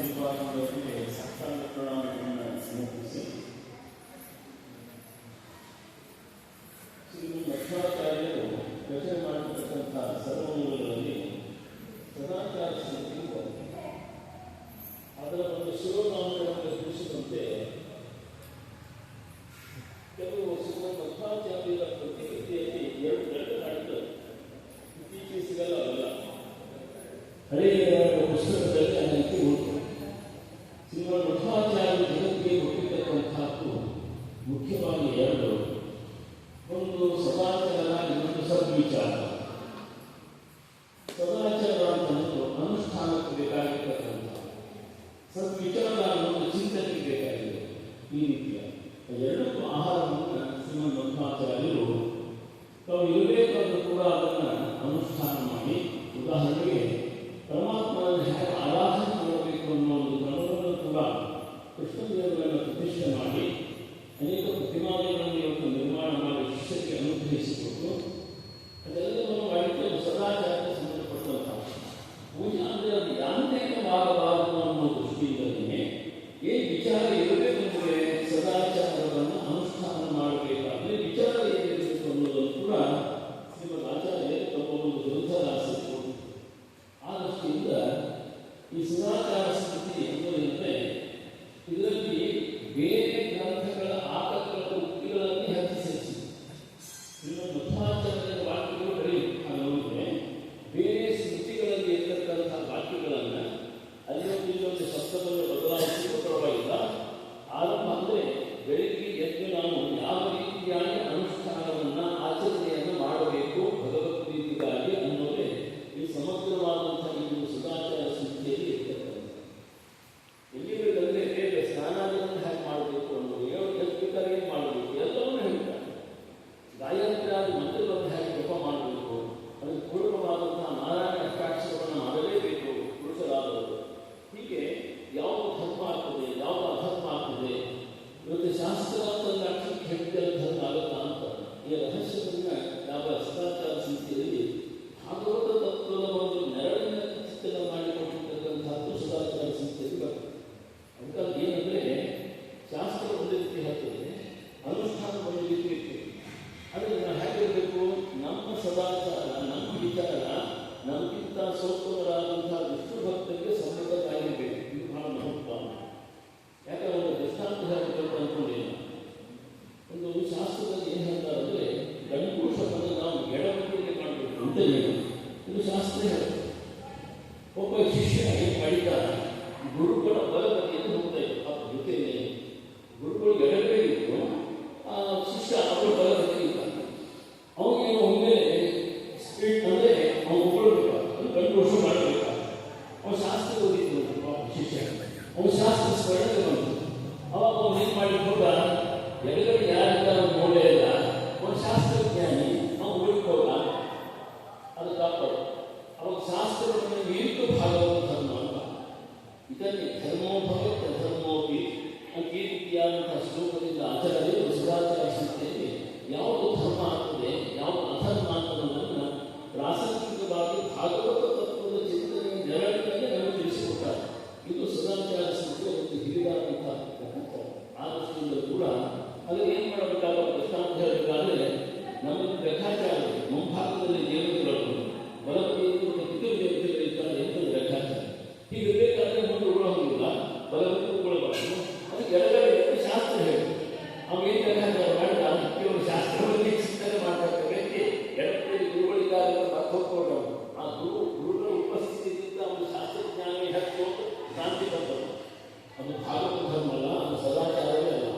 ವಿಭಾಗದಲ್ಲಿ ಸಾಷ್ಟಾಂಗ ಪ್ರಣಾಮಗಳನ್ನು ಸಮರ್ಪಿಸಿ ಶ್ರೀ ಮಧ್ವಾಚಾರ್ಯರು ರಚನೆ ಮಾಡಿರ್ತಕ್ಕಂಥ ಸರ್ವಮೂಲಗಳಲ್ಲಿ ಸದಾಚಾರ ಸಮಿತಿ ಅದರ ಒಂದು ಶಿರೋನಾಮಗಳನ್ನು ತಿಳಿಸಿದಂತೆ ಕೆಲವು ಶ್ರೀಮದ್ ಮಧ್ವಾಚಾರ್ಯರ ಪ್ರತಿನಿಧಿಯಲ್ಲಿ ಎರಡು ಮಾಡಿದ್ದು ಇತ್ತೀಚೆಗೆ ಸಿಗಲ್ಲ ಅಲ್ಲ ಹಳೆಯ ಪುಸ್ತಕದಲ್ಲಿ ಅದಕ್ಕೆ ಉಂಟು. ಶ್ರೀಮದ್ ಮಧ್ವಾಚಾರ್ಯ ಜಗತ್ತಿಗೆ ಹುಟ್ಟಿರ್ತಕ್ಕಂಥದ್ದು ಮುಖ್ಯವಾಗಿ ಎರಡು, ಒಂದು ಸದಾಚಾರ, ಇನ್ನೊಂದು ಸದ್ವಿಚಾರ. ಸದಾಚಾರ ಅಂತಂದು ಅನುಷ್ಠಾನಕ್ಕೆ ಬೇಕಾಗಿರ್ತಕ್ಕಂಥ, ಸದ್ವಿಚಾರ ಅನ್ನೋದು ಚಿಂತನೆಗೆ ಬೇಕಾಗಿದೆ. ಈ ರೀತಿಯ ಎರಡಕ್ಕೂ ಆಹಾರವನ್ನು ಶ್ರೀಮದ್ ಮಧ್ವಾಚಾರ್ಯರು ತಾವು ಇರಬೇಕಾದ್ರೂ ಕೂಡ ಅದನ್ನು ಅನುಷ್ಠಾನ ಮಾಡಿ, ಉದಾಹರಣೆಗೆ ಪರಮಾತ್ಮನ ಹೇಗೆ ಆರಾಧನೆ ಮಾಡಬೇಕು ಅನ್ನೋ ಒಂದು ಕ್ರಮವನ್ನು ಕೂಡ ಕೃಷ್ಣದೇವರನ್ನು ಪ್ರತಿಷ್ಠೆ ಮಾಡಿ ಅನೇಕ ಪ್ರತಿಮಾಗಳನ್ನು ಇವತ್ತು ನಿರ್ಮಾಣ ಮಾಡಿ ಶಿಷ್ಯರಿಗೆ ಅನುಗ್ರಹಿಸಿಕೊಟ್ಟು ಅದೆಲ್ಲವನ್ನು ಮಾಡಿಕೊಂಡು ಸದಾಚಾರಕ್ಕೆ ಸಂಬಂಧಪಟ್ಟಂತಹ ಪೂಜೆ ಅಂದರೆ ಅದು ಯಾಂತ್ರಿಕವಾಗಬಾರದು ಅನ್ನೋ ದೃಷ್ಟಿಯಿಂದಲೇ ಏನು ವಿಚಾರ ಇರಬೇಕೆಂದರೆ ಸದಾಚಾರವನ್ನು ಅನುಷ್ಠಾನ ಮಾಡಬೇಕಾದ್ರೆ ವಿಚಾರ ಏನಿರಬೇಕು ಅನ್ನೋದನ್ನು ಕೂಡ ಶ್ರೀಮದ್ ಆಚಾರ್ಯರು ತಮ್ಮ ಒಂದು ಗ್ರಂಥರಾಸಿಕೊಂಡು ಆ ದೃಷ್ಟಿಯಿಂದ ಈ ಸದಾಚಾರ ಸ್ಥಿತಿ ಅನ್ನೋದಂತೆ ಇದರಲ್ಲಿ ಬೇರೆ ಗ್ರಂಥಗಳ ಆಕರ್ಷಕ ಉಕ್ತಿಗಳಲ್ಲಿ ಹೆಚ್ಚು ಸೇರಿಸಿದೆ. ಶ್ರೀಮದ್ ಮಧ್ವಾಚಾರ್ಯರ ವಾಕ್ಯಗಳು ಬೆಳೆಯುತ್ತೆ. ಬೇರೆ ಸ್ಮೃತಿಗಳಲ್ಲಿ ಇರ್ತಕ್ಕಂಥ ವಾಕ್ಯಗಳನ್ನು ಅಲ್ಲೊಂದು ಇಲ್ಲೊಂದು ಶಬ್ದವನ್ನು ಬದಲಾಯಿಸಿ ಪರವಾಗಿಲ್ಲ. ಆರಂಭ ಅಂದರೆ ಬೆಳಿಗ್ಗೆ ಎದ್ದು ನಾವು ಯಾವ ರೀತಿಯಾಗಿ ಅನುಷ್ಠಾನವನ್ನು ಆಚರಣೆಯನ್ನು ಮಾಡಬೇಕು ಭಗವತ್ ಪ್ರೀತಿಗಾಗಿ ಅನ್ನೋದೇ ಈ ಸಮಗ್ರವಾದಂತಹ ಈ ಒಂದು ಸದಾಚಾರ ಸ್ಥಿತಿಯಲ್ಲಿ ಇರ್ತಕ್ಕಂಥ. ಎಲ್ಲಿಬೇಕಂದ್ರೆ ಹೇಗೆ ಸ್ನಾನಾದಿಗಳನ್ನು ಹೇಗೆ ಮಾಡಬೇಕು ಅನ್ನೋದು, ಬೇಕಾದ್ರೆ ಏನು ಮಾಡಬೇಕು ಎಲ್ಲವನ್ನೂ ಹೇಳ್ತಾರೆ. ಗಾಯತ್ರಿಯಾದ ಮಂತ್ರಗಳನ್ನು ಹೇಗೆ ಜಪ ಮಾಡಬೇಕು, ಅದಕ್ಕೆ ಪೂರ್ಣವಾದಂತಹ ನಾರಾಯಣ ಅಷ್ಟಾಕ್ಷರವನ್ನು ಮಾಡಲೇಬೇಕು ಪುರುಷರಾದವರು. ಹೀಗೆ ಯಾವುದು ಧರ್ಮ ಆಗ್ತದೆ, ಯಾವುದು ಅಧರ್ಮ ಆಗ್ತದೆ, ಇವತ್ತು ಶಾಸ್ತ್ರ ಅಂತಂದ ಅಕ್ಷರಕ್ಕೆ ಹೆಂಡತಿ ಧರ್ಮ ಆಗುತ್ತಾ ಅಂತ ಈ ರಹಸ್ಯವನ್ನು ಯಾವ ಸದಾಚಾರ ಸ್ಥಿತಿಯಲ್ಲಿ ಭಾಗವತ ತತ್ವದ ಒಂದು ನೆರಳಿನ ಚಿಂತನೆ ಮಾಡಿಕೊಂಡಿರ್ತಕ್ಕಂಥದ್ದು ಸದಾಚಾರ ಸ್ಥಿತಿಯಲ್ಲಿ ಬರ್ತದೆ. ಅದಕ್ಕಾಗಿ ಏನಂದರೆ ಶಾಸ್ತ್ರ ಒಂದು ರೀತಿ ಹೇಳ್ತದೆ, ಅನುಷ್ಠಾನ ಒಂದು ರೀತಿ ಇರ್ತದೆ. ಆದರೆ ನಾವು ಹೇಗಿರಬೇಕು, ನಮ್ಮ ಸದಾಚಾರ, ನಮ್ಮ ವಿಚಾರ ನಮಗಿಂತ ಸೌಕರ್ಯರಾದಂತಹ ವಿಷ್ಣು ಭಕ್ತರಿಗೆ ಸಂಬಂಧವಾಗಿರಬೇಕು. ಇದು ಬಹಳ ಮಹತ್ವ. ಯಾಕಂದ್ರೆ ಒಂದು ದೃಷ್ಟಾಂತ ಹೇಳಬೇಕು ಅಂದ್ಕೊಂಡಿಲ್ಲ. ಒಂದು ಶಾಸ್ತ್ರದಲ್ಲಿ ಏನು ಹೇಳ್ತಾರೆ ಅಂದರೆ ಗಂಡೂಷವನ್ನು ನಾವು ಎಡಬದಿಯಲ್ಲಿ ಮಾಡಬೇಕು ಅಂತ ಹೇಳಿ ಇದು ಶಾಸ್ತ್ರ ಹೇಳ್ತದೆ. ಒಬ್ಬ ಶಿಷ್ಯ ಏನು ಮಾಡಿದ್ದಾರೆ, ಗುರುಗಳ ಬಲಬದಿಯಲ್ಲಿ ಹೋಗ್ತಾ ಇತ್ತು. ಆ ಜೊತೆಯಲ್ಲಿ ಗುರುಗಳು ಎಡಗಡೆ ಇತ್ತು, ಆ ಶಿಷ್ಯ ಅವರು ಬಲಬದಿಯಲ್ಲಿ ಇದ್ದಾನೆ. ಅವನಿಗೆ ಒಮ್ಮೆ ಸ್ಪೀಡ್ ಅಂದರೆ ಅವನು ಹೊಗಳ್ಬೇಕಾಗ ಅದು ಗಂಡೂಷ ಮಾಡಬೇಕಾಗ ಅವನು ಶಾಸ್ತ್ರ ಓದಿದ್ದು ಶಿಷ್ಯ, ಅವನು ಶಾಸ್ತ್ರ ಸ್ಮರಣೆ ಬಂತು. ಅವಾಗ ಅವನು ಏನು ಮಾಡಿಕೊಂಡ, ಎಡಗಡೆ ಯಾರಿದ್ದಾರೆ ನೋಡೇ ಇಲ್ಲ, ಅವನು ಶಾಸ್ತ್ರಜ್ಞಾನಿ, ಅವನು ಉಳಿಕೋಲ್ಲ, ಅದು ತಪ್ಪು. ಅವಾಗ ಶಾಸ್ತ್ರವನ್ನು ಮೀರಿತು ಭಾಗವತ ಧರ್ಮ ಅಂತ. ಇದನ್ನೇ ಧರ್ಮೋ ಭಗತ್ ಧರ್ಮೋಪಿ ಅಂತ ಈ ರೀತಿಯಾದಂತಹ ಶ್ಲೋಕದಿಂದ ಆಚಾರ್ಯರು ಸದಾಚಾರ ಸ್ಥಿತಿಯಲ್ಲಿ ಯಾವುದು ಧರ್ಮ ಆಗ್ತದೆ, ಯಾವುದು ಅಧರ್ಮ ಅನ್ನೋದನ್ನು ಪ್ರಾಸಂಗಿಕವಾಗಿ ಭಾಗವತ ತತ್ವದ ಚಿಂತನೆಯ ನೆರಳಿನಲ್ಲಿ ನಮಗೆ ತಿಳಿಸಿಕೊಡ್ತಾರೆ. ಇದು ಸದಾಚಾರ ಸ್ಥಿತಿಯ ಒಂದು ಹಿರಿದಾದಂತಹ ಆ ದೃಷ್ಟಿಯಿಂದ ಕೂಡ ಅದನ್ನು ಏನು ಮಾಡಬೇಕಾದ ದೃಷ್ಟಾಂತ ಹೇಳಬೇಕಾದ್ರೆ ನಮಗೆ ಲೆಕ್ಕಾಚಾರ ಮುಂಭಾಗದಲ್ಲಿ ದೇವತೆಗಳು ಬಲಬದಿಯಲ್ಲಿ ಒಂದು ಪಿತೃ ದೇವತೆಗಳಿರ್ತಾರೆ ಅಂತ ಲೆಕ್ಕಾಚಾರ. ಹೀಗಿರಬೇಕಾದ್ರೆ ಮುಂದೆ ಉಳ್ಳೋಂಗಿಲ್ಲ, ಬಲಬದಿ ಉಳ್ಕೊಳ್ಬಾರ್ದು. ಅದಕ್ಕೆ ಎಡಗಡೆ ಶಾಸ್ತ್ರ ಹೇಳಿ ಅವೇನು ಲೆಕ್ಕಾಚಾರ ಮಾಡಿದ ಇವರು ಶಾಸ್ತ್ರವನ್ನೇ ಚಿಂತನೆ ಮಾಡಬೇಕು. ವ್ಯಕ್ತಿ ಎಡಗಡೆ ಗುರುಗಳಿಗಾಗ ಮರ್ತೋಗ್ಕೊಂಡು ಆ ಗುರುಗಳ ಉಪಸ್ಥಿತಿಯಿಂದ ಒಂದು ಶಾಸ್ತ್ರಜ್ಞಾನ ಹೆಚ್ಚು ಶಾಂತಿ ಬಂದದ್ದು. ಅದು ಭಾಗವತ ಧರ್ಮ ಅಲ್ಲ, ಅದು ಸದಾಚಾರವೇ ಅಲ್ಲ.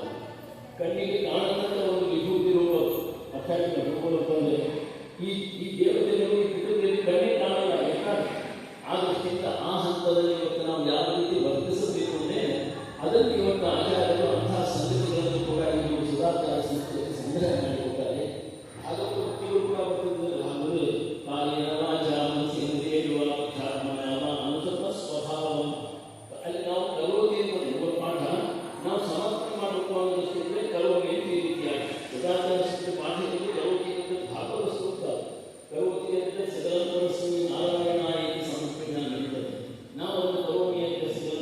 ಕಣ್ಣಿಗೆ ಕಾಣದಂತ ಒಂದು ವಿಭೂತಿ ರೂಪ ಅರ್ಥಾತ್ ರೂಪಂತಂದರೆ ಈ ದೇವತೆಗಳು ಈ ಪಿತೃದೇವಿ ಕಣ್ಣಿಗೆ ಕಾಣಲ್ಲ. ಯಾಕಂದ್ರೆ ಆ ದೃಷ್ಟಿಯಿಂದ ಆ ಹಂತದಲ್ಲಿ ಇವತ್ತು ನಾವು ಯಾವ ರೀತಿ ವರ್ತಿಸಬೇಕು ಅಂದರೆ ಅದನ್ನು ಇವತ್ತು ಆಚಾರ್ಯರು ಅಂತಹ ಸಂಗತಿಗಳನ್ನು ಕೂಡ ಈ ಸದಾಚಾರ ಸಂಸ್ಥೆಯಲ್ಲಿ ಸಂಗ್ರಹ ಮಾಡಿಕೊಡ್ತಾರೆ. ಭಾಗವತ ಭಕ್ತಿಗಳು ಕೂಡ ಬರ್ತಿದ್ದಾರೆ. ಅಂದರೆ ಕಾಲಿನ ವಾಚ ಮನಸ್ಸಿಂದ್ರಿಯವ ಚಾತ್ಮನಾಮ ಅನುಸೃತ ಸ್ವಭಾವ. ಅಲ್ಲಿ ನಾವು ಕಲೋಗಿ ಎಂಬ ಪಾಠ ನಾವು ಸಮರ್ಪಣೆ ಮಾಡಬೇಕು ಅನ್ನೋ ದೃಷ್ಟಿಯಿಂದ ಕಲೋಗಿ ಅಂತ ಈ ರೀತಿಯಾಗಿ ಸದಾಚಾರ ಸಂಸ್ಥೆ ಪಾಠದಲ್ಲಿ ಕಲೋಗಿ ಅಂದರೆ ಭಾಗವತ ಸೂಕ್ತ. ಕಲೋಗಿ ಅಂದರೆ ಸದಾ ನಾರಾಯಣ ಸಮರ್ಪಣೆ ನಡೀತದೆ. ನಾವು ಅದನ್ನು ಕಲೋಗಿ ಅಂತ ಸದಾ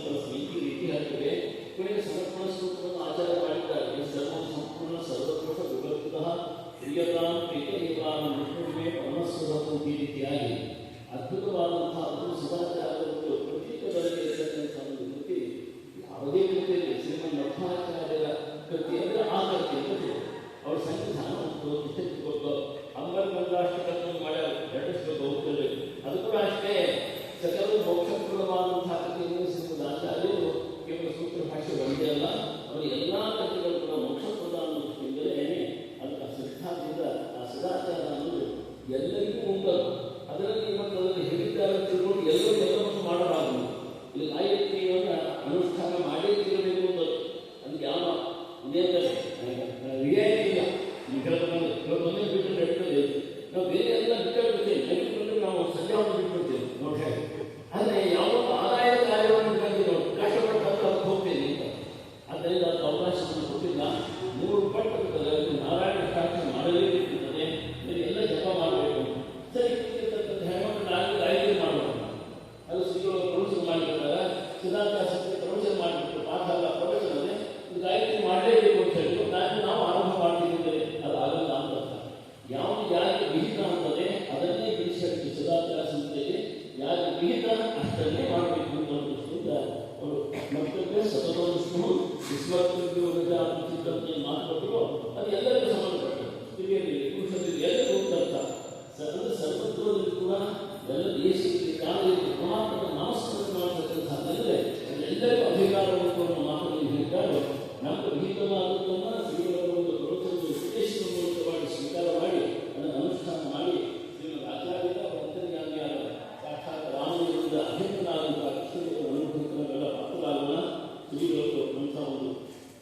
ಒಂದು ಅಂತ ಒಂದು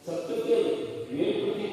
ಸತ್ಯಕ್ಕೆ ಮೇಲ್ಪಟ್ಟಿ